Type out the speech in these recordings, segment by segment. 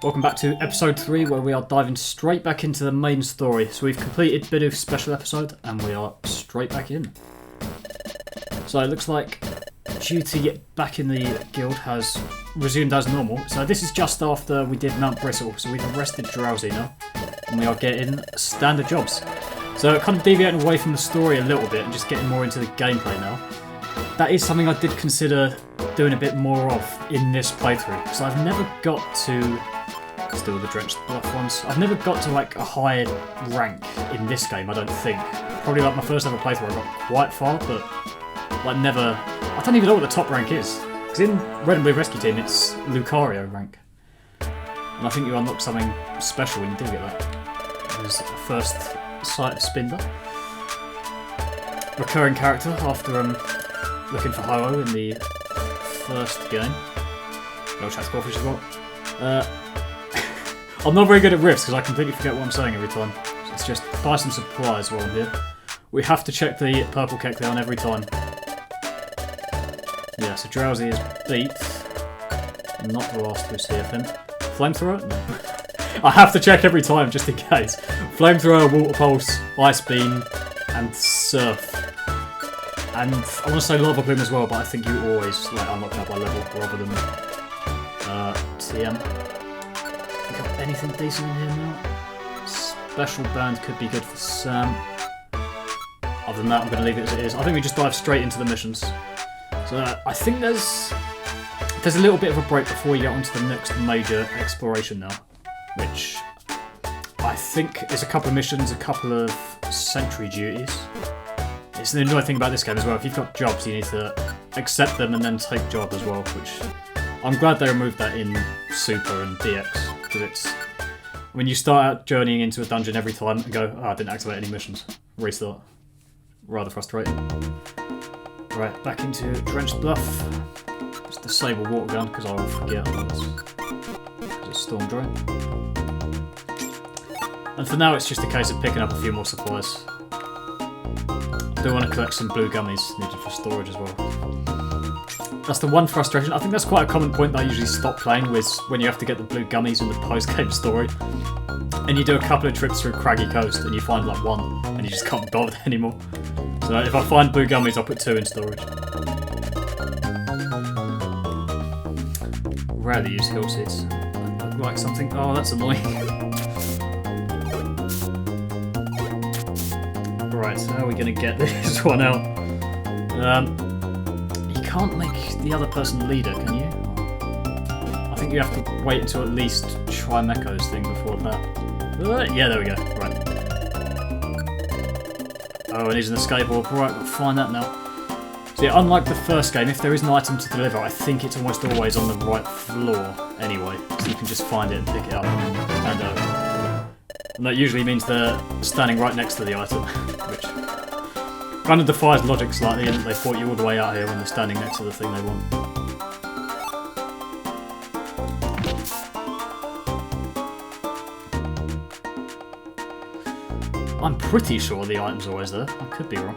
Welcome back to episode 3, where we are diving straight back into the main story. So we've completed Bidoo's special episode and we are straight back in. So it looks like duty back in the guild has resumed as normal. So this is just after we did Mount Bristle, so we've arrested Drowsy now and we are getting standard jobs. So kind of deviating away from the story a little bit and just getting more into the gameplay now. That is something I did consider doing a bit more of in this playthrough, because I've never got to, still the drenched bluff ones, I've never got to like a higher rank in this game, I don't think. Probably like my first ever playthrough I got quite far, but like never, I don't even know what the top rank is, because in Red and Blue Rescue Team it's Lucario rank, and I think you unlock something special when you do get that. There's the first sight of Spinder, recurring character after looking for Ho-Oh in the first game. No chat Squawfish as well. I'm not very good at riffs because I completely forget what I'm saying every time. So it's just buy some supplies while I'm here. We have to check the purple kek down every time. Yeah, so Drowsy is beat. Not the last we see of him. Flamethrower? No. I have to check every time just in case. Flamethrower, Water Pulse, Ice Beam, and Surf. And I want to say Lava Plume as well, but I think you always like unlock that by level rather than TM. Think of anything decent in here now? Special Band could be good for Sam. Other than that, I'm going to leave it as it is. I think we just dive straight into the missions. So I think there's a little bit of a break before we get onto the next major exploration now, which I think is a couple of missions, a couple of sentry duties. It's the annoying thing about this game as well. If you've got jobs, you need to accept them and then take job as well, which I'm glad they removed that in Super and DX, because it's when you start out journeying into a dungeon every time and go, I didn't activate any missions, restart. Rather frustrating. Right, back into Drenched Bluff. Just disable Water Gun because I will forget otherwise. Because it's Storm Drain. And for now, it's just a case of picking up a few more supplies. I do want to collect some blue gummies needed for storage as well. That's the one frustration. I think that's quite a common point that I usually stop playing with, when you have to get the blue gummies in the post-game story. And you do a couple of trips through Craggy Coast and you find like one and you just can't be bothered anymore. So if I find blue gummies, I'll put 2 in storage. Rarely use hill seeds. Look like something. Oh, that's annoying. Right, so how are we going to get this one out? You can't make the other person leader, can you? I think you have to wait until at least Trimeco's thing before that. Yeah, there we go. Right. Oh, and he's an escape orb. Right, we'll find that now. So yeah, unlike the first game, if there is an item to deliver, I think it's almost always on the right floor anyway. So you can just find it and pick it up and hand it over. And that usually means they're standing right next to the item, which kind of defies logic slightly, and they brought you all the way out here when they're standing next to the thing they want. I'm pretty sure the item's always there. I could be wrong.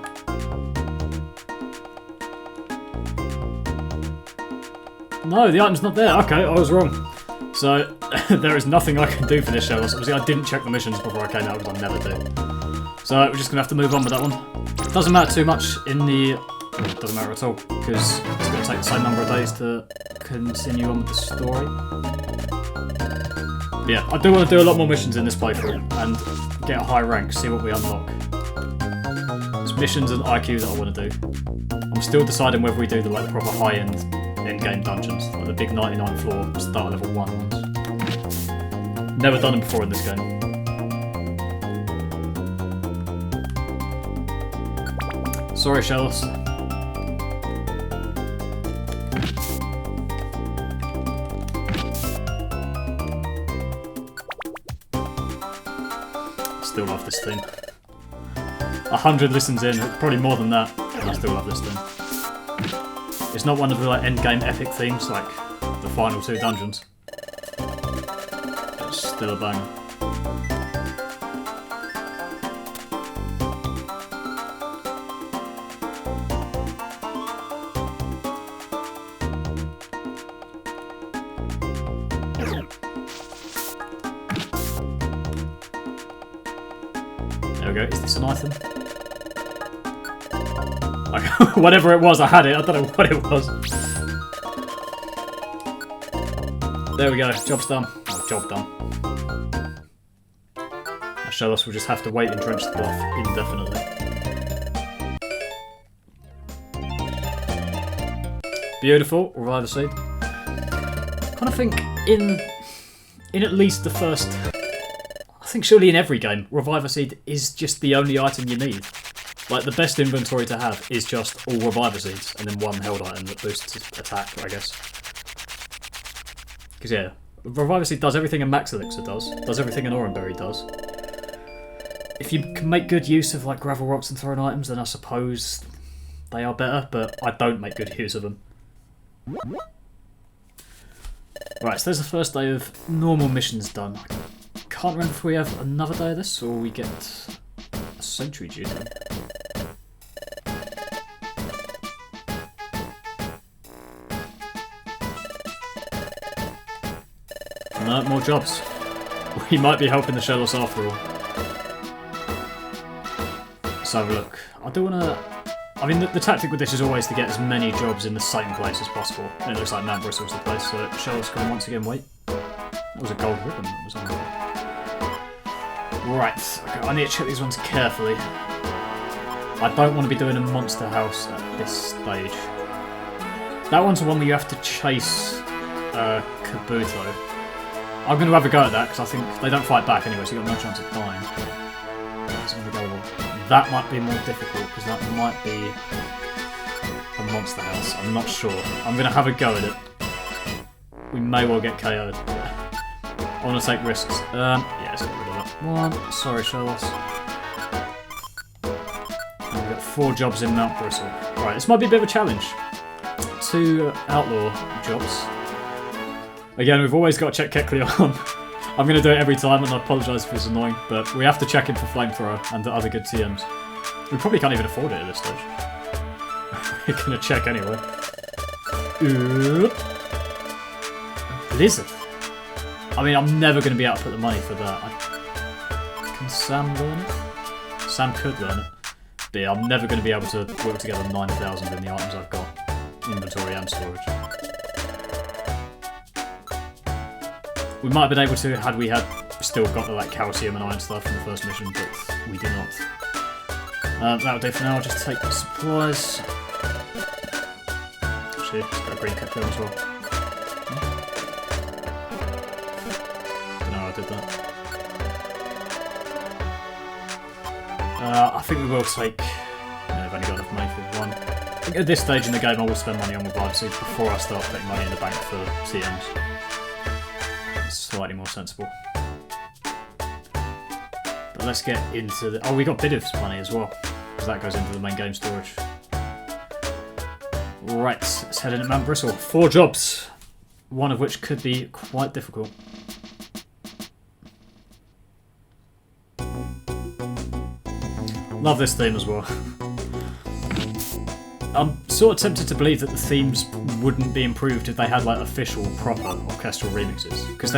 No, the item's not there. Okay, I was wrong. So, there is nothing I can do for this show. Obviously, I didn't check the missions before I came out, because I never do. So, we're just going to have to move on with that one. It doesn't matter too much in the... It doesn't matter at all, because it's going to take the same number of days to continue on with the story. But yeah, I do want to do a lot more missions in this playthrough, and get a high rank, see what we unlock. There's missions and IQ that I want to do. I'm still deciding whether we do the like proper high-end end-game dungeons, like the big 99 floor start level 1 ones. Never done them before in this game. Sorry, Shells. Still love this theme. 100 listens in, probably more than that, and I still love this theme. It's not one of the like end-game epic themes like the final 2 dungeons. It's still a banger. go. Is this an item? Okay. Whatever it was, I had it. I don't know what it was. There we go. Job's done. Oh, job done. Shellos will just have to wait in drenched cloth indefinitely. Beautiful. Reviver seed. I kind of think in at least the first... I think surely in every game, Reviver seed is just the only item you need. Like, the best inventory to have is just all Reviver seeds, and then one held item that boosts attack, I guess. Because, yeah, Reviver seed does everything a Max Elixir does everything an Oranberry does. If you can make good use of, like, gravel rocks and thrown items, then I suppose they are better, but I don't make good use of them. Right, so there's the first day of normal missions done. I can't remember if we have another day of this, or we get a Sentry duty. No, more jobs. We might be helping the Shellos after all. Let's have a look. I do want to... I mean, the tactic with this is always to get as many jobs in the same place as possible. And it looks like Mount Bristol's the place, so Shellos can once again wait. That was a gold ribbon that was on there. Right, okay, I need to check these ones carefully. I don't want to be doing a monster house at this stage. That one's the one where you have to chase Kabuto. I'm going to have a go at that, because I think they don't fight back anyway, so you've got no chance of dying. So I'm going to go that might be more difficult, because that might be a monster house. I'm not sure. I'm going to have a go at it. We may well get KO'd. I want to take risks. Yeah, let's get rid of that one. Sorry, Shellos. And we've got 4 jobs in Mount Bristle. Right, this might be a bit of a challenge. 2 outlaw jobs. Again, we've always got to check Kecleon on. I'm going to do it every time, and I apologise if it's annoying, but we have to check in for Flamethrower and the other good TMs. We probably can't even afford it at this stage. We're going to check anyway. Blizzard. I mean, I'm never going to be able to put the money for that. Can Sam learn it? Sam could learn it. But yeah, I'm never going to be able to work together 9,000 in the items I've got. Inventory and storage. We might have been able to had we still got the like calcium and iron stuff from the first mission, but we did not. That'll do for now. I'll just take the supplies. Actually, it's got a green cut as well. Don't know how I did that. I think we will take... I've only got enough money for one. I think at this stage in the game I will spend money on Revive Seeds before I start putting money in the bank for TMs. Slightly more sensible. But let's get into the... Oh, we got Bidiv's money as well, because that goes into the main game storage. Right, let's head into Mount Bristle. 4 jobs, one of which could be quite difficult. Love this theme as well. I'm sort of tempted to believe that the themes wouldn't be improved if they had like official, proper orchestral remixes, because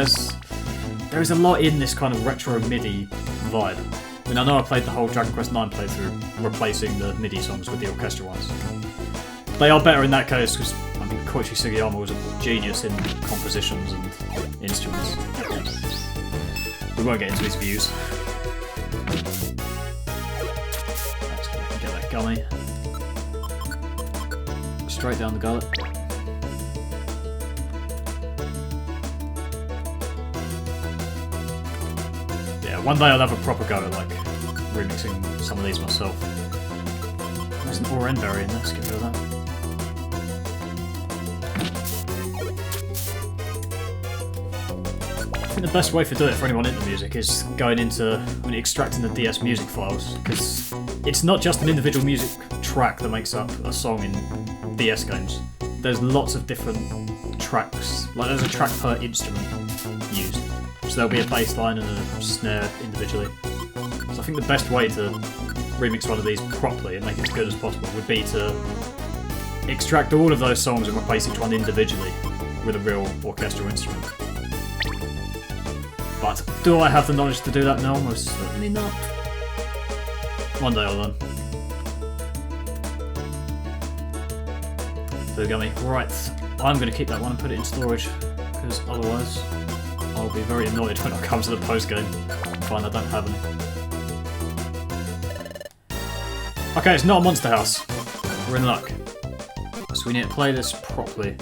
there is a lot in this kind of retro MIDI vibe. I mean, I know I played the whole Dragon Quest IX playthrough replacing the MIDI songs with the orchestra ones. They are better in that case because I mean Koichi Sugiyama was a genius in compositions and instruments. We won't get into his views. Let's get that gummy. Straight down the gullet. Yeah, one day I'll have a proper go at like remixing some of these myself. There's an Oranberry in there, let's get rid of that. I think the best way to do it for anyone into music is going into extracting the DS music files, because it's not just an individual music track that makes up a song in DS games. There's lots of different tracks, like there's a track per instrument used. So there'll be a bass line and a snare individually. So I think the best way to remix one of these properly and make it as good as possible would be to extract all of those songs and replace each one individually with a real orchestral instrument. But do I have the knowledge to do that now? Most certainly not. One day I'll learn. So got me. Right, I'm going to keep that one and put it in storage, because otherwise I'll be very annoyed when I come to the post-game and find I don't have any. Okay, it's not a monster house. We're in luck. So we need to play this properly.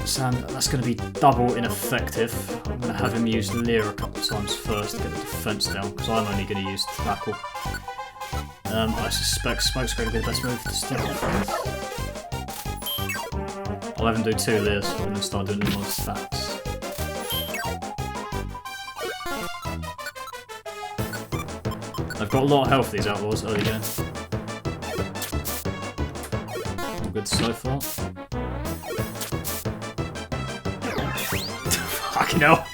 Sam, that's going to be double ineffective. I'm going to have him use Leer a couple of times first to get the defense down, because I'm only going to use Tackle. I suspect Smoke's going to be the best move to start off with. I'll have him do 2 Leers and then start doing more stats. They've got a lot of health, these Outlaws, early game. All good so far. Fucking hell.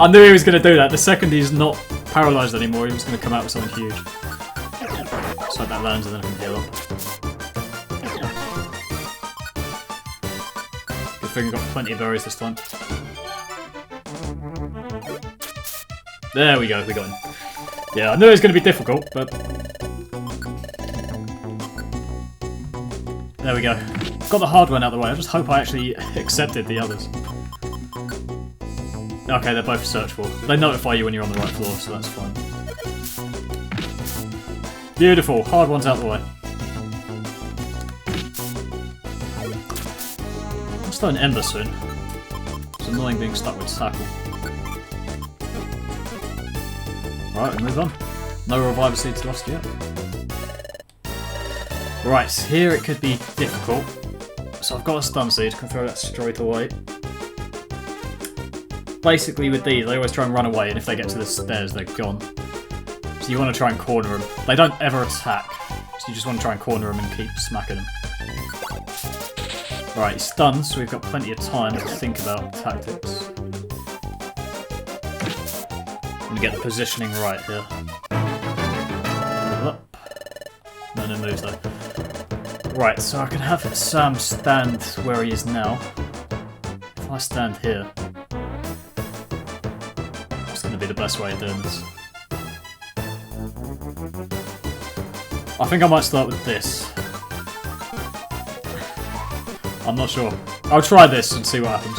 I knew he was going to do that. The second he's not paralysed anymore, he was going to come out with something huge. So that lands and then I can heal up. Good thing I got plenty of berries this time. There we go, we got him. Yeah, I knew it was going to be difficult, but... There we go. Got the hard one out of the way. I just hope I actually accepted the others. Okay, they're both searchable. They notify you when you're on the right floor, so that's fine. Beautiful. Hard one's out the way. I'll start an Ember soon. It's annoying being stuck with Tackle. Right, we move on. No Reviver Seeds lost yet. Right, here it could be difficult. So I've got a Stun Seed, can throw that straight away. Basically with these, they always try and run away, and if they get to the stairs, they're gone. So you want to try and corner them. They don't ever attack, so you just want to try and corner them and keep smacking them. Right, he's stunned, so we've got plenty of time to think about tactics. I'm going to get the positioning right here. Move up. No moves though. Right, so I can have Sam stand where he is now. If I stand here, it's going to be the best way of doing this. I think I might start with this. I'm not sure. I'll try this and see what happens.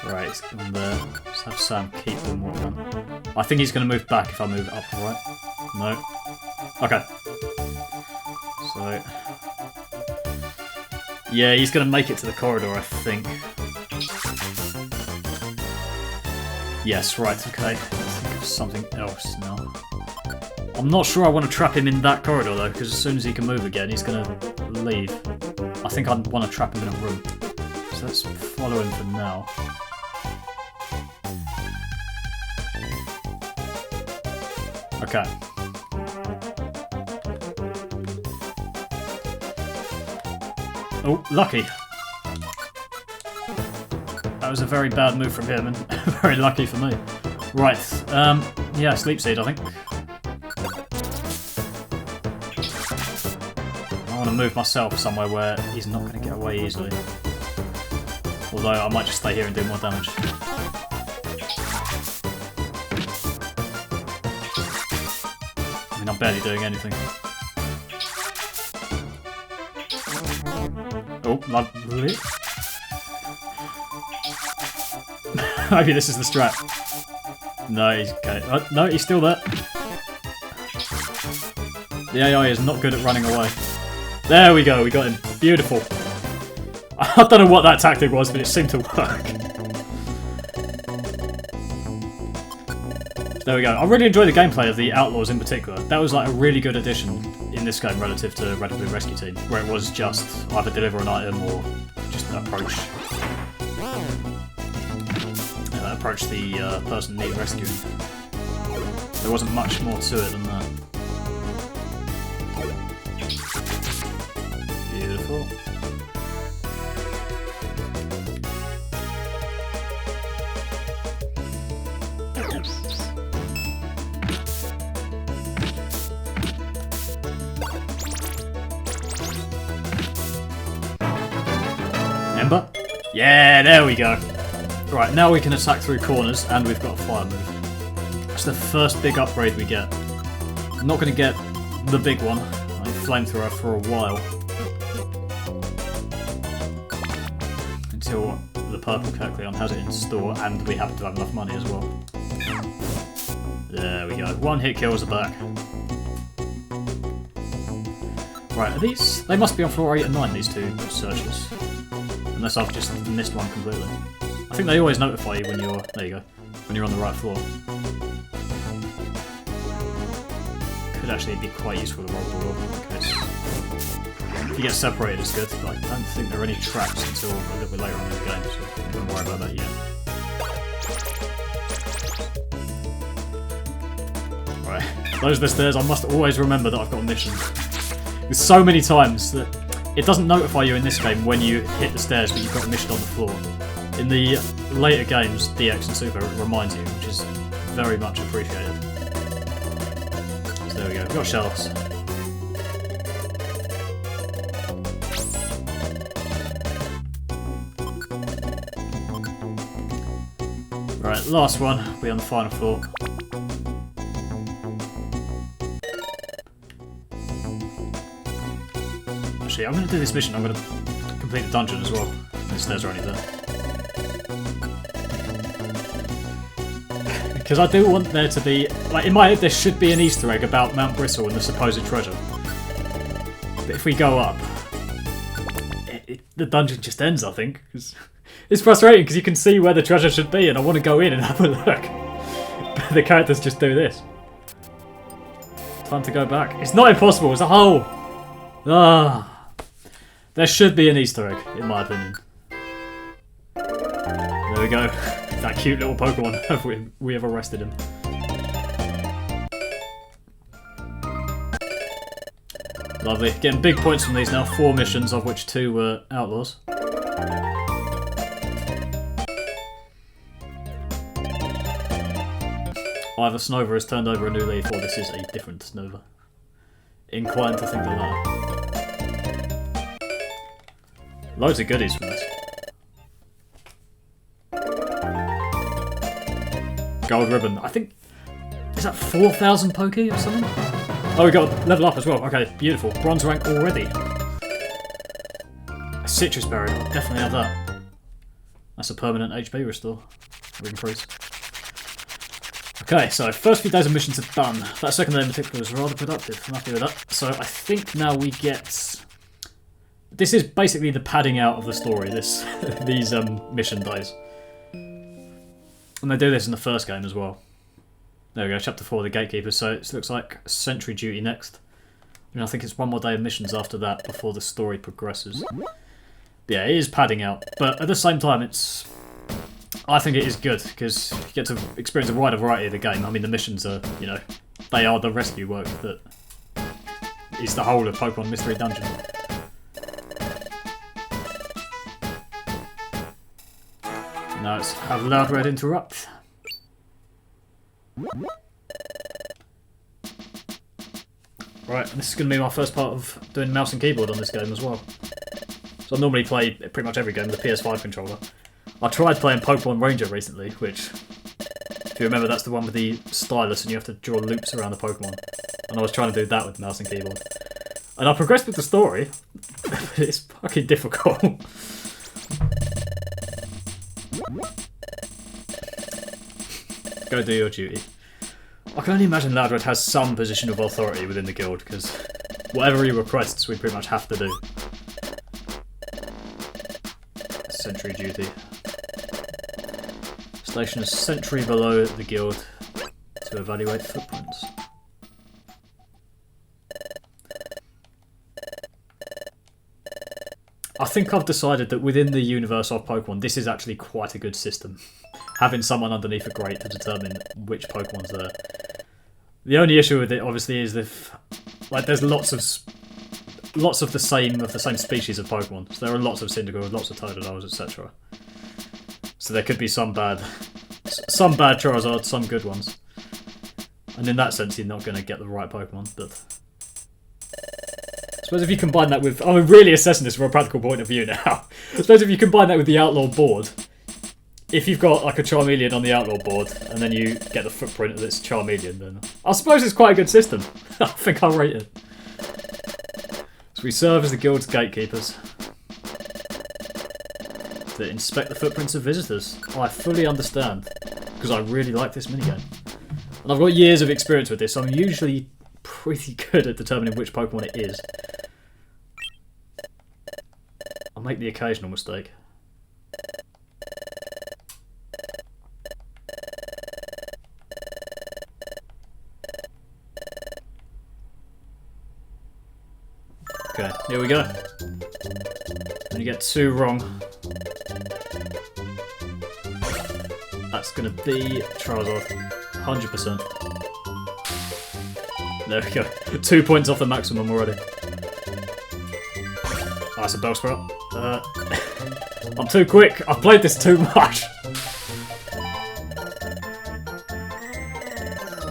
Right, he's going there. Let's have Sam keep doing what we've done. I think he's going to move back if I move it up, right? No. Okay. So... yeah, he's going to make it to the corridor, I think. Yes, right, okay. Let's think of something else now. I'm not sure I want to trap him in that corridor though, because as soon as he can move again, he's going to leave. I think I'd want to trap him in a room. So let's follow him for now. Okay. Oh, lucky. That was a very bad move from him, and very lucky for me. Right, yeah, Sleep Seed, I think. I want to move myself somewhere where he's not going to get away easily. Although I might just stay here and do more damage. I mean, I'm barely doing anything. Oh, lovely. Maybe this is the strat. No, he's okay. No, he's still there. The AI is not good at running away. There we go, we got him. Beautiful. I don't know what that tactic was, but it seemed to work. There we go. I really enjoy the gameplay of the Outlaws in particular. That was like a really good addition in this game relative to Red Blue Rescue Team, where it was just either deliver an item or just approach the person needing rescuing. There wasn't much more to it than that. Beautiful. Ember? Yeah, there we go. Right, now we can attack through corners, and we've got a fire move. It's the first big upgrade we get. I'm not going to get the big one, like Flamethrower, for a while. Until the purple Kecleon has it in store, and we happen to have enough money as well. There we go. One hit kills are back. Right, are these... They must be on floor 8 and 9, these two searches. Unless I've just missed one completely. I think they always notify you when you're... There you go. When you're on the right floor. Could actually be quite useful to roll the wall in case... If you get separated, it's good, but I don't think there are any traps until a little bit later on in the game, so don't worry about that yet. Right, those are the stairs. I must always remember that I've got a mission. There's so many times that it doesn't notify you in this game when you hit the stairs, but you've got a mission on the floor. In the later games, DX and Super, it reminds you, which is very much appreciated. So there we go, we've got shelves. Right, last one, we'll be on the final floor. Actually, I'm going to do this mission, I'm going to complete the dungeon as well. The stairs are only there. Because I do want there to be... Like, in my head there should be an Easter egg about Mount Bristle and the supposed treasure. But if we go up... the dungeon just ends, I think. It's frustrating because you can see where the treasure should be and I want to go in and have a look. But the characters just do this. Time to go back. It's not impossible, it's a hole! Ah... There should be an Easter egg, in my opinion. There we go. That cute little Pokemon. we have arrested him. Lovely. Getting big points from these now. 4 missions, of which 2 were outlaws. Either Snova has turned over a new leaf, or this is a different Snova. Inclined to think the latter. Loads of goodies from this. Gold ribbon. I think... Is that 4,000 Poke or something? Oh, we got level up as well. Okay, beautiful. Bronze rank already. A citrus berry. I'll definitely have that. That's a permanent HP restore. We increase. Okay, so first few days of missions are done. That second day in particular was rather productive. I'm happy with that. So I think now we get... This is basically the padding out of the story, these mission days. And they do this in the first game as well. There we go, chapter 4, the Gatekeepers. So it looks like Sentry Duty next. And I think it's one more day of missions after that before the story progresses. But yeah, it is padding out. But at the same time, it's... I think it is good, because you get to experience a wider variety of the game. I mean, the missions are, you know, they are the rescue work that is the whole of Pokemon Mystery Dungeon. Now let's have Loud Red interrupt. Right, this is going to be my first part of doing mouse and keyboard on this game as well. So I normally play pretty much every game with the PS5 controller. I tried playing Pokemon Ranger recently, which, if you remember, that's the one with the stylus and you have to draw loops around the Pokemon. And I was trying to do that with mouse and keyboard. And I progressed with the story, but it's fucking difficult. Go do your duty. I can only imagine Loudred has some position of authority within the guild, because whatever he requests we pretty much have to do. Sentry duty. Station a sentry below the guild to evaluate footprints. I think I've decided that within the universe of Pokemon, this is actually quite a good system. Having someone underneath a grate to determine which Pokemon's there. The only issue with it, obviously, is if like there's lots of the same species of Pokemon. So there are lots of Cyndaquil, lots of Totodiles, etc. So there could be some bad Charizard, some good ones. And in that sense, you're not going to get the right Pokemon. But I suppose if you combine that with... I'm really assessing this from a practical point of view now. I suppose if you combine that with the Outlaw board, if you've got like a Charmeleon on the Outlaw board, and then you get the footprint of this Charmeleon, then I suppose it's quite a good system. I think I'll rate it. So we serve as the guild's gatekeepers to inspect the footprints of visitors. I fully understand, because I really like this minigame. And I've got years of experience with this, so I'm usually pretty good at determining which Pokemon it is. I'll make the occasional mistake. Okay, here we go. When you get 2 wrong, that's going to be Charizard. 100%. There we go. 2 points off the maximum already. Oh, that's a Bellsprout. I'm too quick. I've played this too much.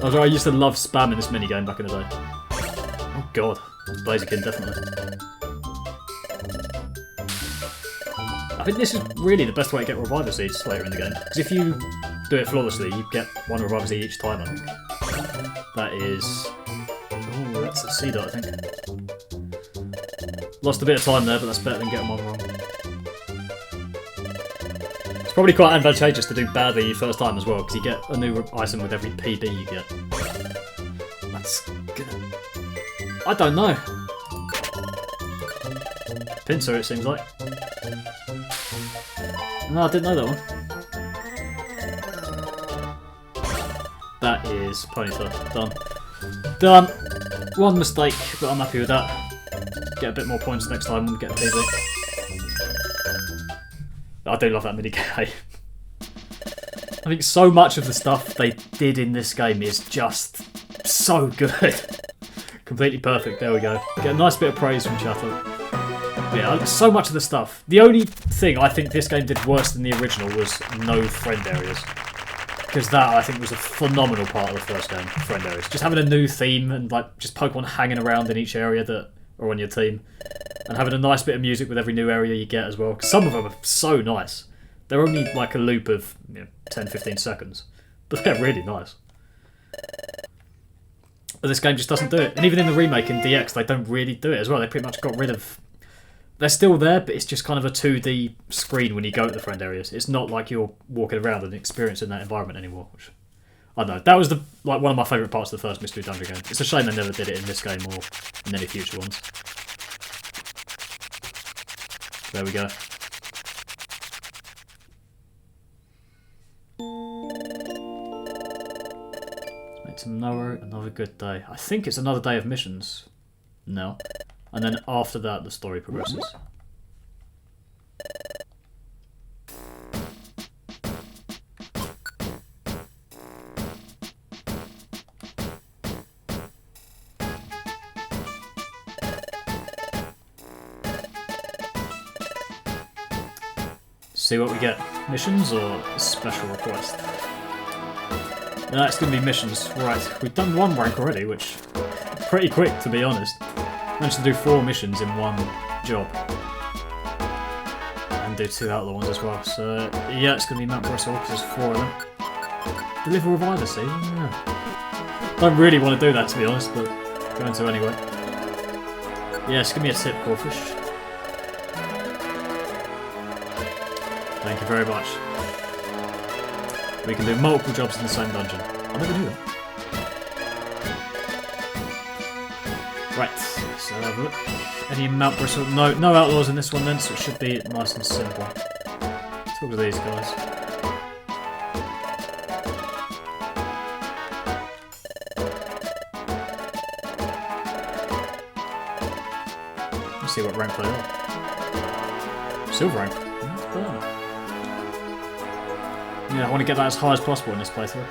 I used to love spamming this minigame back in the day. Oh god. Blaziken, definitely. I think this is really the best way to get Reviver Seeds later in the game. Because if you do it flawlessly, you get 1 Reviver Seed each time, I think. That is... Oh, that's a C-Dot, I think. Lost a bit of time there, but that's better than getting 1 wrong. It's probably quite advantageous to do badly your first time as well, because you get a new item with every PB you get. That's gonna... I don't know. Pinsir, it seems like. No, I didn't know that one. That is Ponyta. Done. Done. 1 mistake, but I'm happy with that. Get a bit more points next time when we get a PB. I do love that minigame. I think so much of the stuff they did in this game is just so good. Completely perfect, there we go. Get a nice bit of praise from Chatter. Yeah, so much of the stuff. The only thing I think this game did worse than the original was no friend areas. Because that, I think, was a phenomenal part of the first game, friend areas. Just having a new theme and like just Pokemon hanging around in each area that are on your team. And having a nice bit of music with every new area you get as well. Because some of them are so nice. They're only like a loop of 10-15 seconds. But they're really nice. But this game just doesn't do it. And even in the remake in DX, they don't really do it as well. They pretty much got rid of... They're still there, but it's just kind of a 2D screen when you go to the friend areas. It's not like you're walking around and experiencing that environment anymore. Which, I don't know. That was one of my favourite parts of the first Mystery Dungeon game. It's a shame they never did it in this game or in any future ones. There we go. Another good day. I think it's another day of missions. No. And then after that, the story progresses. See what we get. Missions or special request? No, it's going to be missions. Right, we've done 1 rank already, which is pretty quick, to be honest. Managed to do 4 missions in 1 job. And do 2 Outlaw ones as well. So, yeah, it's going to be Mount Bristol, because there's 4 of them. Deliver Reviver Seed? Yeah. Don't really want to do that, to be honest, but going to anyway. Yes, give me a tip, Corfish. Thank you very much. We can do multiple jobs in the same dungeon. I never knew that. Right, so have a look. Any Mount Bristol? No Outlaws in this one then, so it should be nice and simple. Let's talk to these guys. Let's see what rank they are. Silver rank. Not bad. Yeah, I want to get that as high as possible in this playthrough.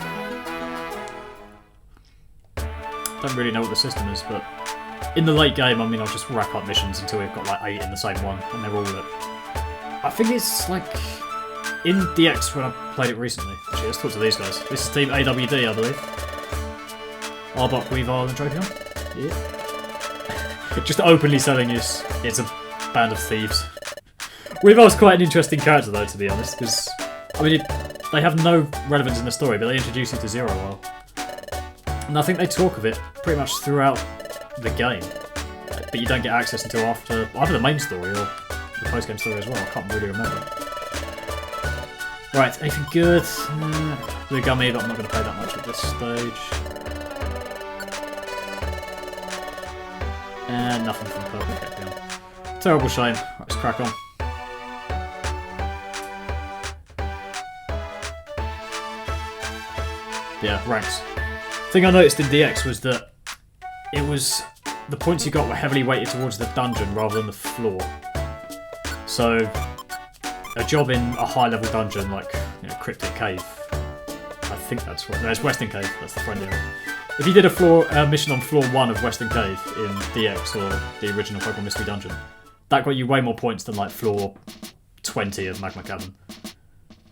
Don't really know what the system is, but in the late game, I mean, I'll just rack up missions until we've got like 8 in the same one, and they're all at... I think it's like in DX when I played it recently. Actually, let's talk to these guys. This is Team AWD, I believe. Arbok, Weavile, and Drapion. Yeah. Just openly selling it's a band of thieves. Weavile's quite an interesting character, though, to be honest, because I mean, they have no relevance in the story, but they introduce you to Zero Isle. And I think they talk of it pretty much throughout the game. But you don't get access until after either the main story or the post-game story as well. I can't really remember. Right, anything good? The gummy, but I'm not going to play that much at this stage. And nothing from Purple Capion. Terrible shame. Right, let's crack on. Yeah, ranks. The thing I noticed in DX was that it was the points you got were heavily weighted towards the dungeon rather than the floor. So a job in a high-level dungeon like Cryptic Cave, I think that's what. No, it's Western Cave. That's the friendly one. If you did a mission on floor 1 of Western Cave in DX or the original Pokemon Mystery Dungeon, that got you way more points than like floor 20 of Magma Cavern.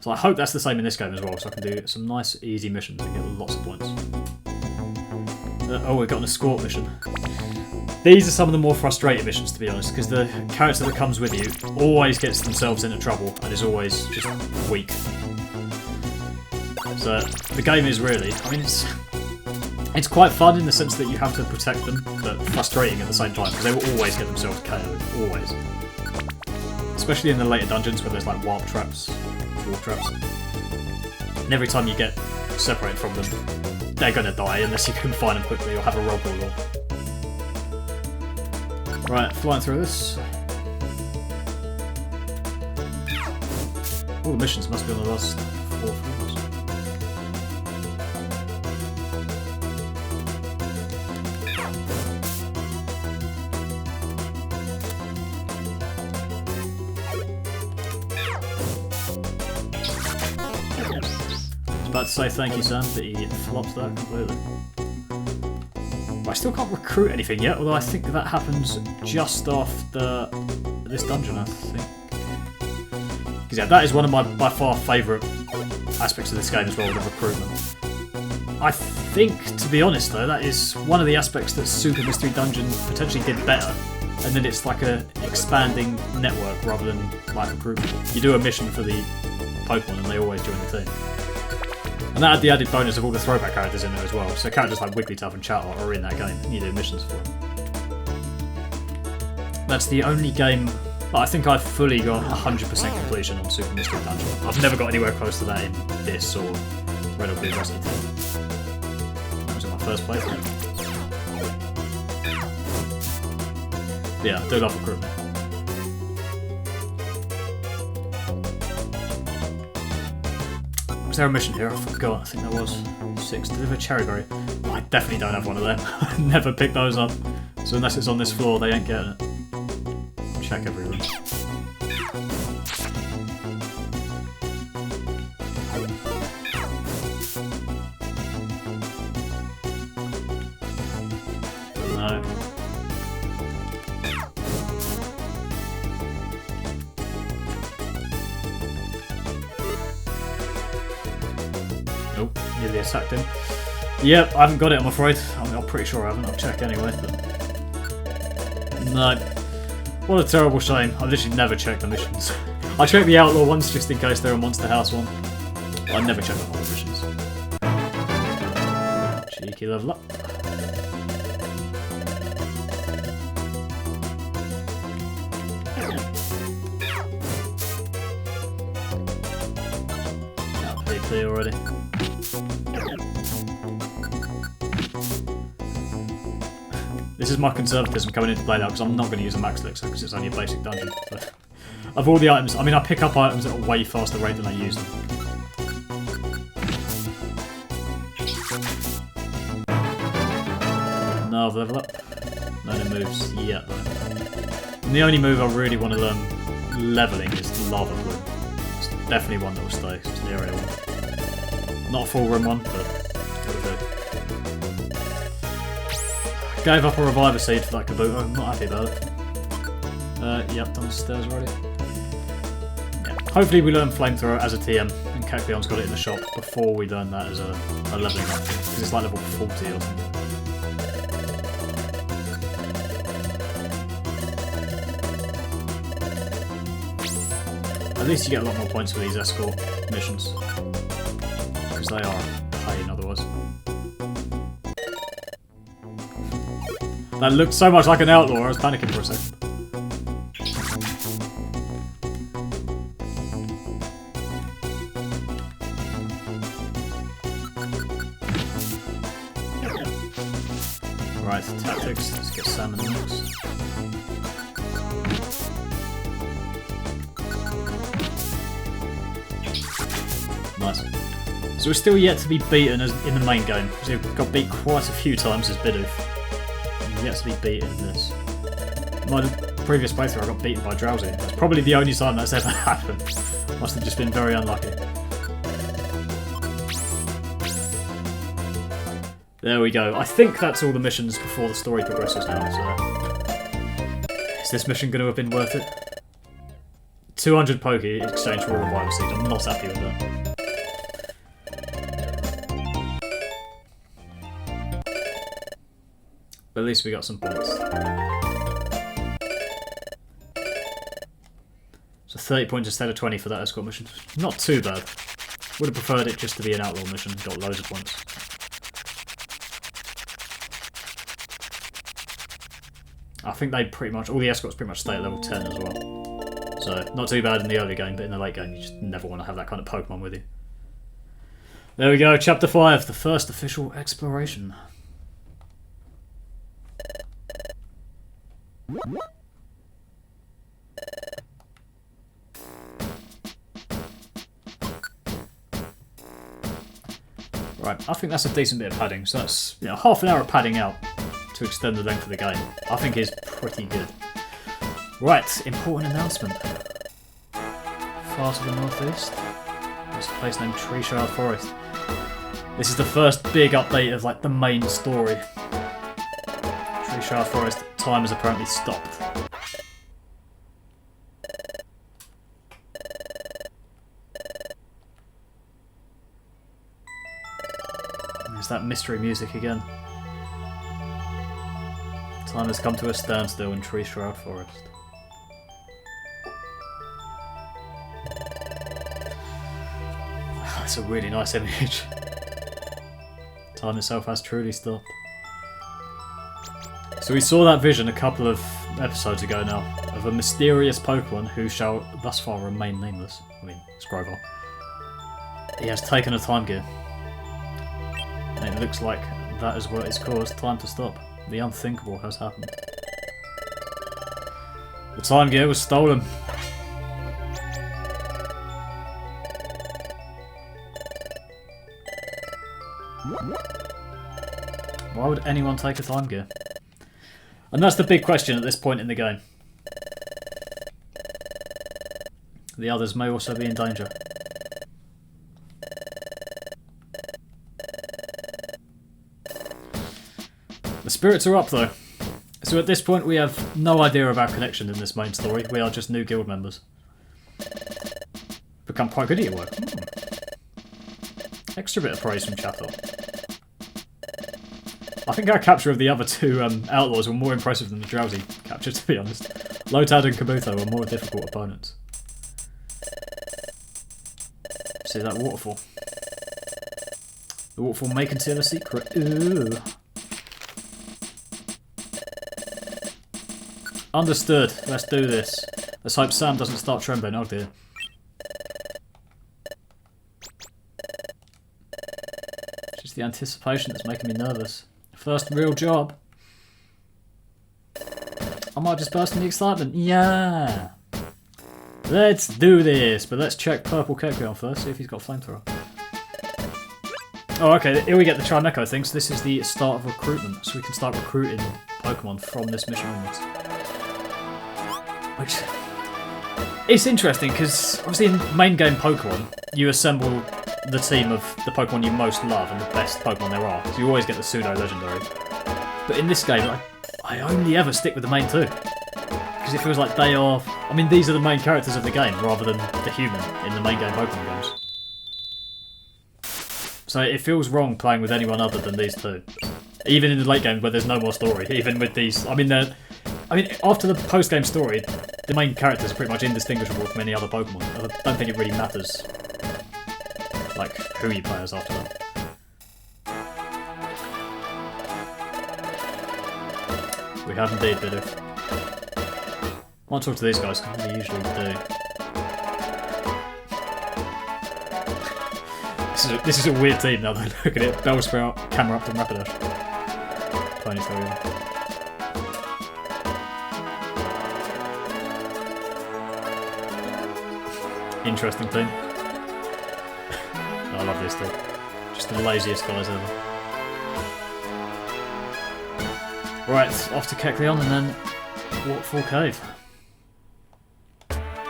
So I hope that's the same in this game as well, so I can do some nice easy missions and get lots of points. Oh, we've got an escort mission. These are some of the more frustrating missions, to be honest, because the character that comes with you always gets themselves into trouble and is always just weak. So the game is really, I mean, it's quite fun in the sense that you have to protect them, but frustrating at the same time, because they will always get themselves KO'd, always. Especially in the later dungeons where there's like warp traps. And every time you get separated from them, they're gonna die unless you can find them quickly or have a roll call. Right, flying through this. All the missions must be on the last 4 floors. About to say thank you, Sam, but he flops that completely. I still can't recruit anything yet, although I think that happens just after this dungeon, I think. Because yeah, that is one of my by far favourite aspects of this game as well, the recruitment. I think, to be honest though, that is one of the aspects that Super Mystery Dungeon potentially did better. And then it's like a expanding network rather than like recruitment. You do a mission for the Pokemon and they always join the team. And that had the added bonus of all the throwback characters in there as well. So characters like Wigglytuff and Chatot are in that game, and you do missions for them. That's the only game that I think I've fully got 100% completion on Super Mystery Dungeon. I've never got anywhere close to that in this or Red or Blue Rescue Team. That was in my first playthrough. Yeah, I do love recruitment. Was there a mission here? I forgot. I think there was. 6. Deliver Cherry Berry. Oh, I definitely don't have one of them. I never picked those up. So unless it's on this floor, they ain't getting it. Check every room. No. Nope, nearly attacked him. Yep, I haven't got it, I'm afraid. I mean, I'm pretty sure I haven't. I'll check anyway. But... no. What a terrible shame. I literally never check the missions. I check the Outlaw ones just in case they're a Monster House one. But I never check the whole missions. Cheeky level up. PP already. This is my conservatism coming into play now because I'm not going to use a max elixir because it's only a basic dungeon. But of all the items, I mean, I pick up items at a way faster rate than I use them. No, I've leveled up. No new moves yet though. And the only move I really want to learn leveling is Lava Bloom. It's definitely one that will stay. It's the area one. Not a full room one, but it'll do. Gave up a Reviver Seed for that Kabuto, I'm not happy about it. Yep, done the stairs already. Yeah. Hopefully we learn Flamethrower as a TM, and Cacleon's got it in the shop before we learn that as a leveling up, because it's like level 40 or something. At least you get a lot more points for these escort missions. Because they are a pain otherwise. That looked so much like an outlaw, I was panicking for a second. Right, tactics. Let's get Sam in the mix. Nice. So we're still yet to be beaten as in the main game, because we've got beat quite a few times as Bidoof. We've yet to be beaten in this. My previous playthrough I got beaten by Drowsy. That's probably the only time that's ever happened. Must have just been very unlucky. There we go. I think that's all the missions before the story progresses now, so... Is this mission going to have been worth it? 200 Poke in exchange for all the Vital Seeds. I'm not happy with that. But at least we got some points. So 30 points instead of 20 for that escort mission. Not too bad. Would have preferred it just to be an outlaw mission. Got loads of points. I think they pretty much, all the escorts pretty much stay at level 10 as well. So, not too bad in the early game, but in the late game you just never want to have that kind of Pokemon with you. There we go, Chapter 5, the first official exploration. Right, I think that's a decent bit of padding, so that's half an hour of padding out to extend the length of the game. I think is pretty good. Right, important announcement. Far to the northeast, there's a place named Tree Shroud Forest. This is the first big update of like the main story. Tree Shroud Forest, time has apparently stopped. There's that mystery music again. Time has come to a standstill in Tree Shroud Forest. That's a really nice image. Time itself has truly stopped. So we saw that vision a couple of episodes ago now, of a mysterious Pokemon who shall thus far remain nameless. I mean, Scroval. He has taken a time gear. And it looks like that is what is caused time to stop. The unthinkable has happened. The time gear was stolen. Why would anyone take a time gear? And that's the big question at this point in the game. The others may also be in danger. The spirits are up though. So at this point we have no idea of our connection in this main story. We are just new guild members. Become quite good at your work. Extra bit of praise from Chato. I think our capture of the other two outlaws were more impressive than the Drowsy capture, to be honest. Lotad and Kabuto were more difficult opponents. See that waterfall? The waterfall may conceal a secret. Ooh. Understood. Let's do this. Let's hope Sam doesn't start trembling. Oh dear. Just the anticipation that's making me nervous. First real job. I might just burst in the excitement. Yeah. Let's do this. But let's check Purple Kekleon first. See if he's got Flamethrower. Oh, okay. Here we get the Trimecho thing. So this is the start of recruitment. So we can start recruiting Pokemon from this mission onwards. Which... It's interesting because obviously in main game Pokemon, you assemble the team of the Pokemon you most love and the best Pokemon there are. So you always get the pseudo-legendary. But in this game, I only ever stick with the main two. Because it feels like they are... I mean, these are the main characters of the game, rather than the human in the main game Pokemon games. So it feels wrong playing with anyone other than these two. Even in the late game where there's no more story. Even with these... I mean, after the post-game story, the main characters are pretty much indistinguishable from any other Pokemon. I don't think it really matters, like, who you play as after that. We have indeed, Bidoof. I want to talk to these guys, because they usually do. This is a weird team now, though. Look at it. Bellsprout, Camerupt, and Rapidash. Ponytail. Interesting team. I love this team. Just the laziest guys ever. Right, off to Kecleon and then Waterfall Cave.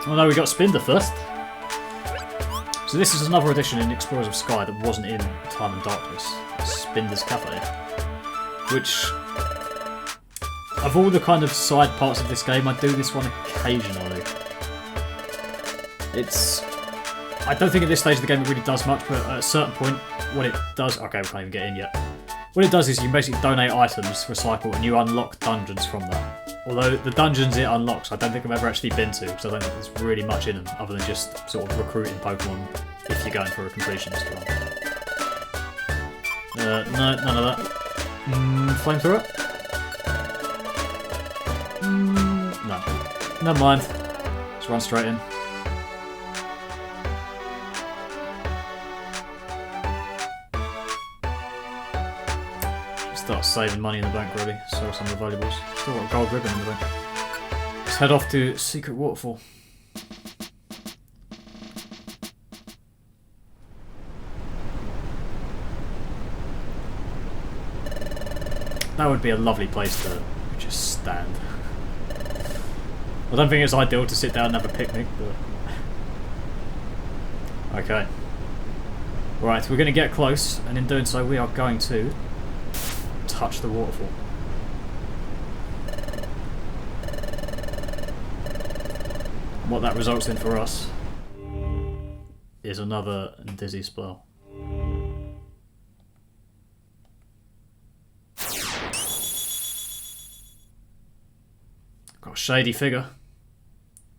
Oh no, we got Spinder first. So this is another edition in Explorers of Sky that wasn't in Time and Darkness. Spinder's Cafe. Which, of all the kind of side parts of this game, I do this one occasionally. I don't think at this stage of the game it really does much, but at a certain point, what it does... Okay, we can't even get in yet. What it does is you basically donate items, recycle, and you unlock dungeons from that. Although the dungeons it unlocks, I don't think I've ever actually been to, because I don't think there's really much in them, other than just sort of recruiting Pokemon if you're going for a completionist run. No, none of that. Flamethrower? No. Never mind. Let's run straight in. Start saving money in the bank, really. Sell some of the valuables. Still got a gold ribbon in the bank. Let's head off to Secret Waterfall. That would be a lovely place to just stand. I don't think it's ideal to sit down and have a picnic, but... Okay. Right, we're going to get close, and in doing so we are going to touch the waterfall. And what that results in for us is another dizzy spell. Got a shady figure,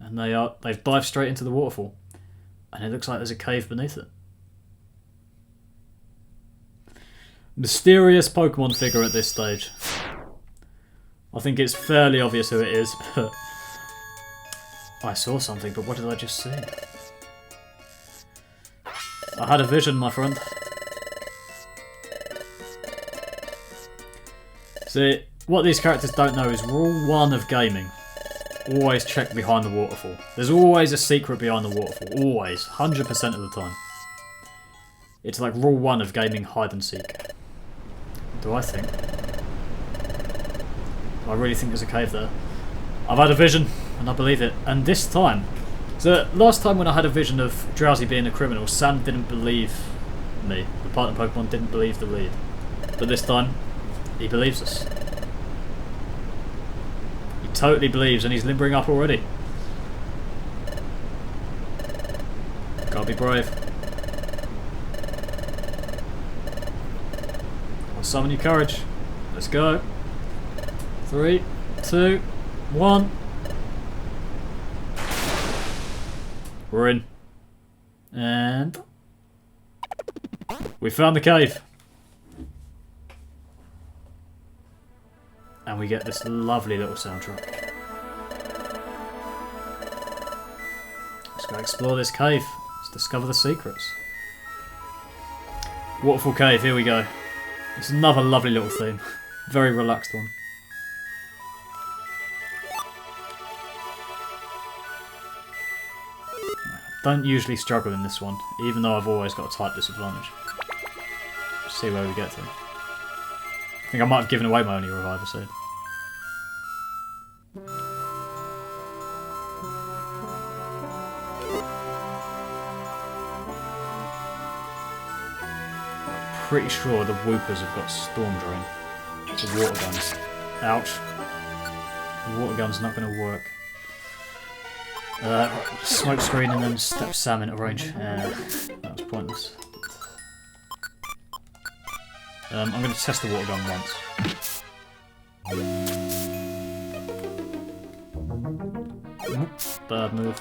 and they've dived straight into the waterfall, and it looks like there's a cave beneath it. Mysterious Pokemon figure at this stage. I think it's fairly obvious who it is, but I saw something, but what did I just see? I had a vision, my friend. See, what these characters don't know is rule 1 of gaming. Always check behind the waterfall. There's always a secret behind the waterfall. Always. 100% of the time. It's like rule 1 of gaming hide and seek. Do I think? I really think there's a cave there. I've had a vision, and I believe it. And this time... So, last time when I had a vision of Drowsy being a criminal, Sam didn't believe me. The partner Pokemon didn't believe the lead. But this time, he believes us. He totally believes, and he's limbering up already. Gotta be brave. Summon your courage. Let's go. 3, 2, 1. We're in. And we found the cave. And we get this lovely little soundtrack. Let's go explore this cave. Let's discover the secrets. Waterfall Cave, here we go. It's another lovely little theme. Very relaxed one. Don't usually struggle in this one, even though I've always got a type disadvantage. Let's see where we get to. I think I might have given away my only revival seed. Pretty sure the Whoopers have got Storm Drain. The water guns. Ouch. The water gun's not going to work. Smoke screen and then step Sam into range. That was pointless. I'm going to test the water gun once. bad move.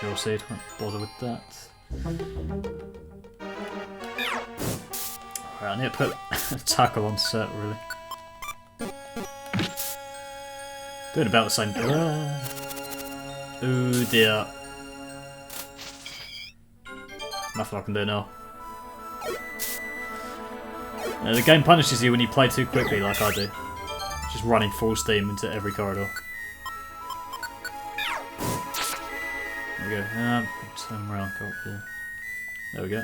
Hill Seed, won't bother with that. Alright, I need to put a tackle on set, really. Doing about the same. Oh dear. Nothing I can do now. The game punishes you when you play too quickly, like I do. Just running full steam into every corridor. There we go. Turn around, go up here. There we go.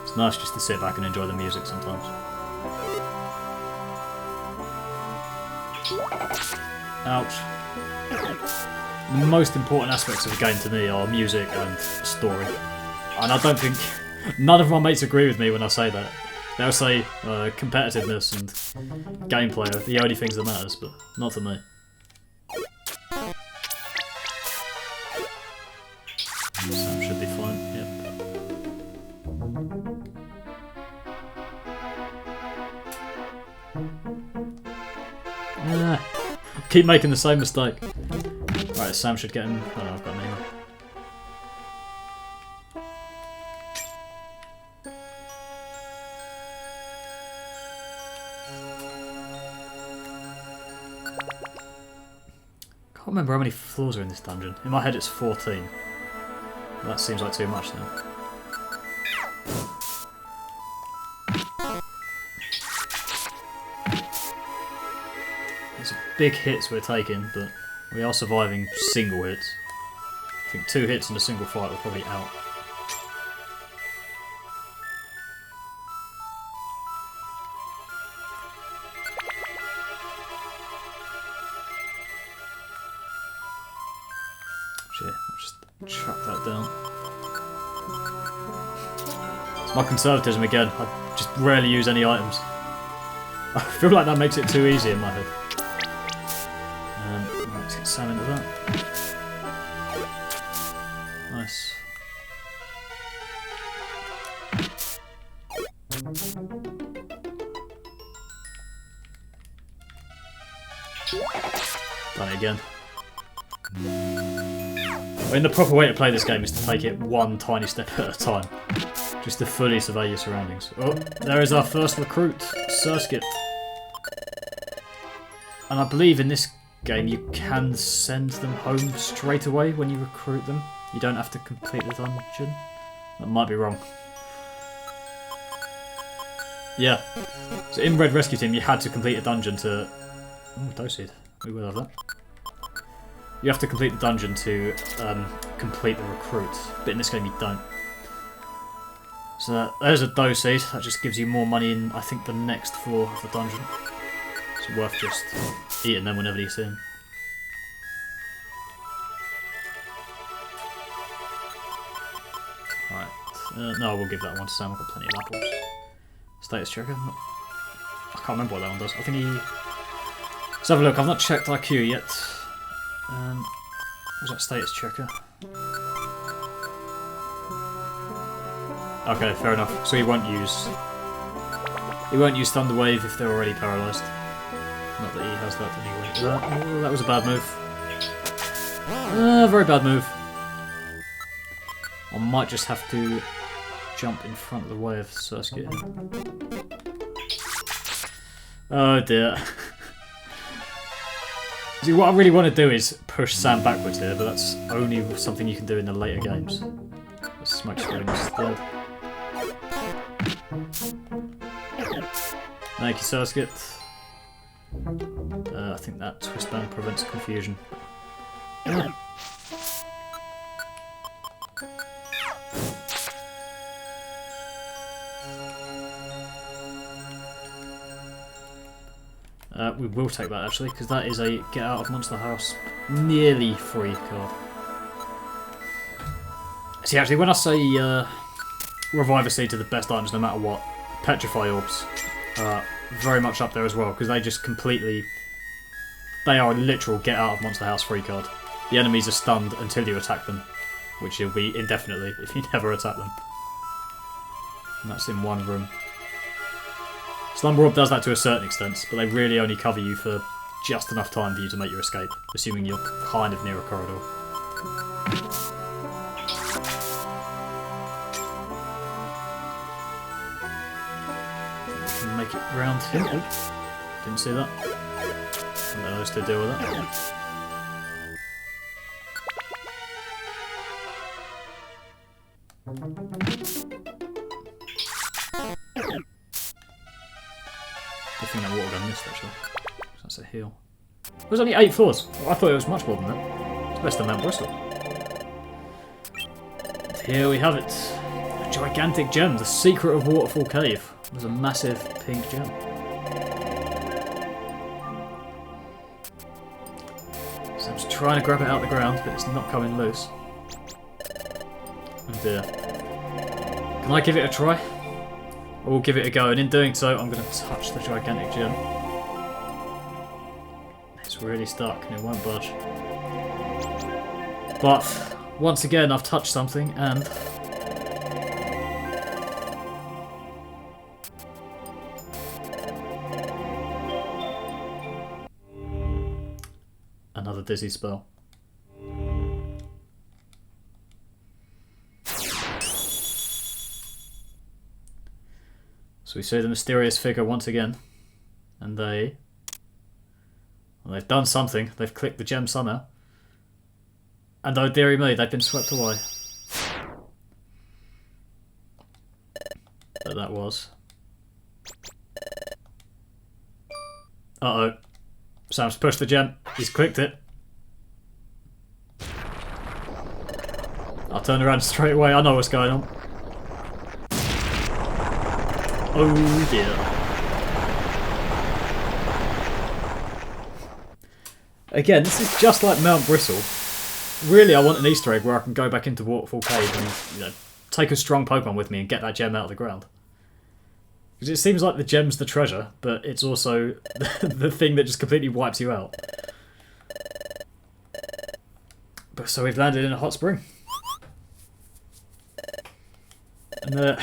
It's nice just to sit back and enjoy the music sometimes. Ouch. The most important aspects of the game to me are music and story. And I don't think... none of my mates agree with me when I say that. They'll say competitiveness and gameplay are the only things that matters, but not to me. Sam should be fine, yep. Keep making the same mistake. Right, Sam should get him. Oh no, I've got him anyway. Can't remember how many floors are in this dungeon. In my head it's 14. That seems like too much now. There's big hits we're taking, but we are surviving single hits. I think 2 hits in a single fight we're probably out. Shit, I'll just chuck that down. It's my conservatism again. I just rarely use any items. I feel like that makes it too easy in my head. Right, let's get Sam into that. Nice. Done it again. I mean, the proper way to play this game is to take it one tiny step at a time. Just to fully survey your surroundings. Oh, there is our first recruit, Surskit. And I believe in this game you can send them home straight away when you recruit them. You don't have to complete the dungeon. That might be wrong. Yeah. So in Red Rescue Team you had to complete a dungeon to... Oh, Doseed. We will have that. You have to complete the dungeon to complete the recruit, but in this game you don't. So there's a Doseed. That just gives you more money in, I think, the next floor of the dungeon. It's worth just eating them whenever you see them. Right. No, we'll give that one to Sam. I've got plenty of apples. Status checker. I can't remember what that one does. I think he... Let's have a look. I've not checked IQ yet. Was that status checker? Okay, fair enough. So he won't use Thunder Wave if they're already paralysed. Not that he has that anyway. Oh, that was a bad move. Very bad move. I might just have to jump in front of the way of Surskit. Oh dear. See, what I really want to do is push Sam backwards here, but that's only something you can do in the later games. Let's smoke screen instead. Thank you, Surskit. I think that twist band prevents confusion. We will take that actually, because that is a get out of Monster House nearly free card. See, actually, when I say Reviver Seeds are the best items no matter what, Petrify Orbs very much up there as well, because they just completely... They are a literal get out of Monster House free card. The enemies are stunned until you attack them, which will be indefinitely if you never attack them. And that's in one room. Slumber Orb does that to a certain extent, but they really only cover you for just enough time for you to make your escape, assuming you're kind of near a corridor. Make it round here. Oh, didn't see that. I'll let those two deal with that. Good thing that water gun missed actually. That's a heal. It was only 8 floors. I thought it was much more than that. It's best of Mount Bristol. And here we have it. A gigantic gem, the secret of Waterfall Cave. It was a massive pink gem. So I'm just trying to grab it out of the ground, but it's not coming loose. Oh dear. Can I give it a try? I will give it a go, and in doing so, I'm going to touch the gigantic gem. It's really stuck, and it won't budge. But, once again, I've touched something, and... another dizzy spell. So we see the mysterious figure once again, and they've done something. They've clicked the gem somehow, and oh dearie me, they've been swept away. But that was. Uh-oh. Sam's pushed the gem. He's clicked it. I'll turn around straight away. I know what's going on. Oh dear. Again, this is just like Mount Bristle. Really, I want an Easter egg where I can go back into Waterfall Cave and, take a strong Pokemon with me and get that gem out of the ground. Because it seems like the gem's the treasure, but it's also the thing that just completely wipes you out. But so we've landed in a hot spring. And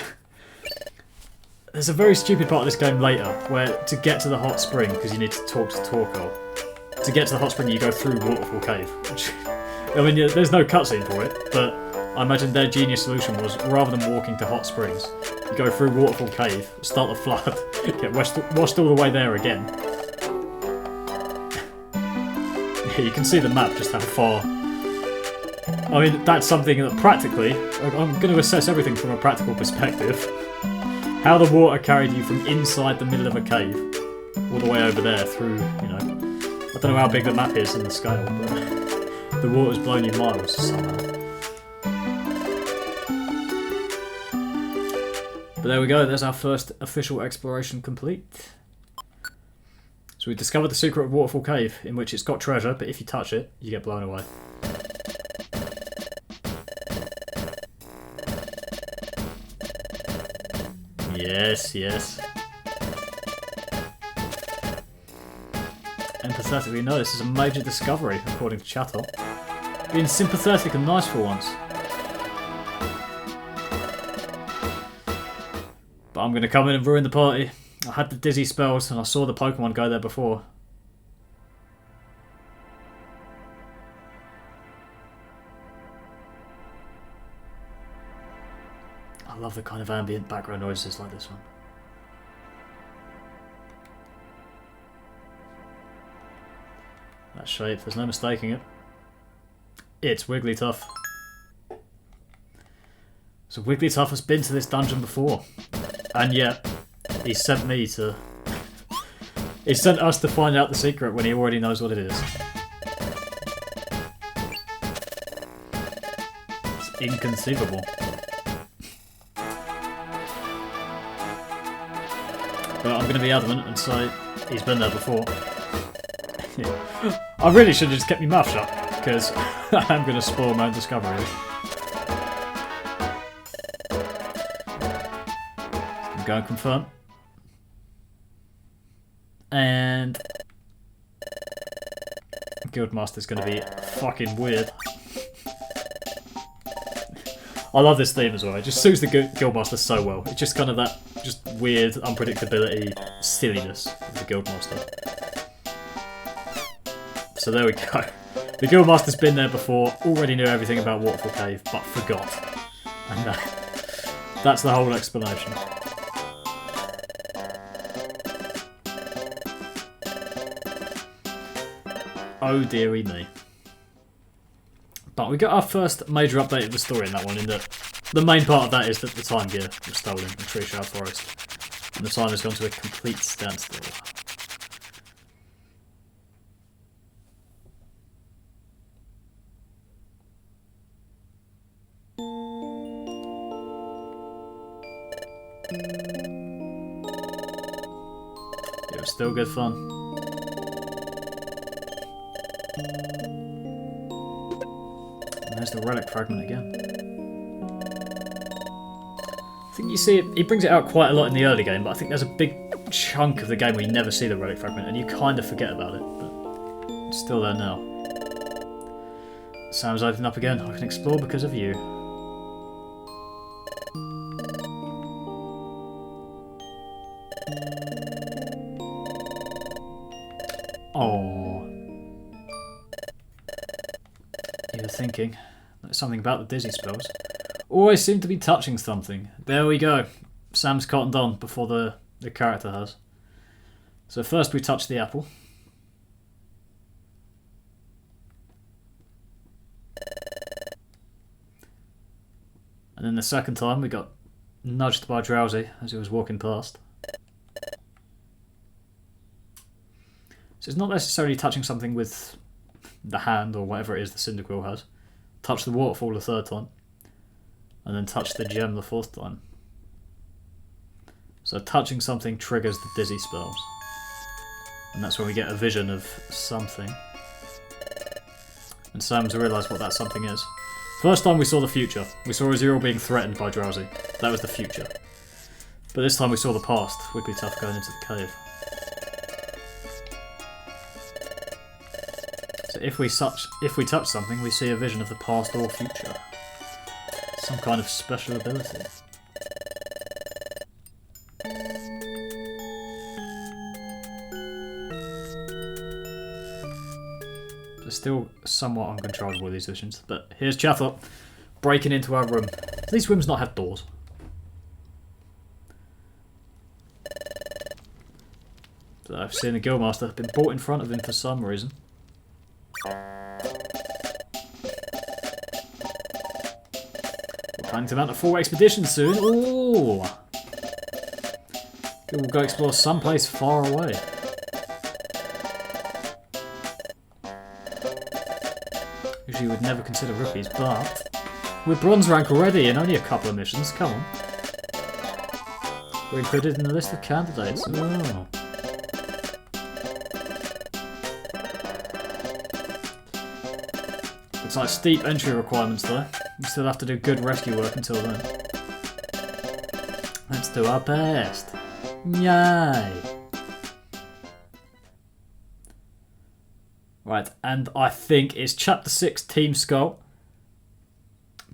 there's a very stupid part of this game later, where to get to the hot spring, because you need to talk to Torkoal, to get to the hot spring you go through Waterfall Cave. Which, I mean, there's no cutscene for it, but I imagine their genius solution was, rather than walking to hot springs, you go through Waterfall Cave, start the flood, get washed all the way there again. Yeah, you can see the map, just how far. I mean, that's something that practically, I'm going to assess everything from a practical perspective. How the water carried you from inside the middle of a cave, all the way over there through, I don't know how big the map is in the scale, but the water's blown you miles somehow. But there we go, there's our first official exploration complete. So we discovered the secret of Waterfall Cave, in which it's got treasure, but if you touch it, you get blown away. Yes, yes. Empathetically, no, this is a major discovery, according to Chattel. Being sympathetic and nice for once. But I'm going to come in and ruin the party. I had the dizzy spells and I saw the Pokemon go there before. I love the kind of ambient background noises like this one. That shape, there's no mistaking it. It's Wigglytuff. So Wigglytuff has been to this dungeon before. And yet, he sent me to... he sent us to find out the secret when he already knows what it is. It's inconceivable. But I'm going to be adamant and say he's been there before. I really should have just kept my mouth shut, because I'm going to spoil my own discovery. I'm going to confirm. And Guildmaster's going to be fucking weird. I love this theme as well. It just suits the Guildmaster so well. It's just kind of that just weird unpredictability, silliness of the Guildmaster. So there we go. The Guildmaster's been there before, already knew everything about Waterfall Cave, but forgot. And that's the whole explanation. Oh dearie me. But we got our first major update of the story in that one, in that the main part of that is that the time gear was stolen in Tree Shroud Forest. And the time has gone to a complete standstill. It was still good fun. And there's the relic fragment again. I think you see it, he brings it out quite a lot in the early game, but I think there's a big chunk of the game where you never see the relic fragment and you kind of forget about it, but it's still there now. Sam's opened up again. I can explore because of you. Oh, you were thinking something about the dizzy spells. Always seem to be touching something. There we go. Sam's cottoned on before the character has. So first we touch the apple. And then the second time we got nudged by Drowsy as he was walking past. So it's not necessarily touching something with the hand or whatever it is the Cyndaquil has. Touch the waterfall the third time. And then touch the gem the fourth time. So touching something triggers the dizzy spells. And that's when we get a vision of something. And Sam's realised what that something is. First time we saw the future. We saw Azurill being threatened by Drowsy. That was the future. But this time we saw the past. Wigglytuff going into the cave. So if we touch something, we see a vision of the past or future. Some kind of special ability. They're still somewhat uncontrollable, these visions. But here's Chathop breaking into our room. Do these rooms not have doors? So I've seen the Guildmaster been brought in front of him for some reason. Planning to mount a full expedition soon. Ooh! We'll go explore someplace far away. Usually you would never consider rookies, but we're bronze rank already in only a couple of missions. Come on. We're included in the list of candidates. Oh. It's like steep entry requirements though. We still have to do good rescue work until then. Let's do our best. Yay! Right, and I think it's Chapter 6 Team Skull.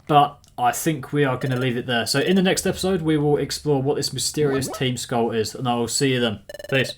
But I think we are going to leave it there. So in the next episode we will explore what this mysterious Team Skull is. And I will see you then. Peace.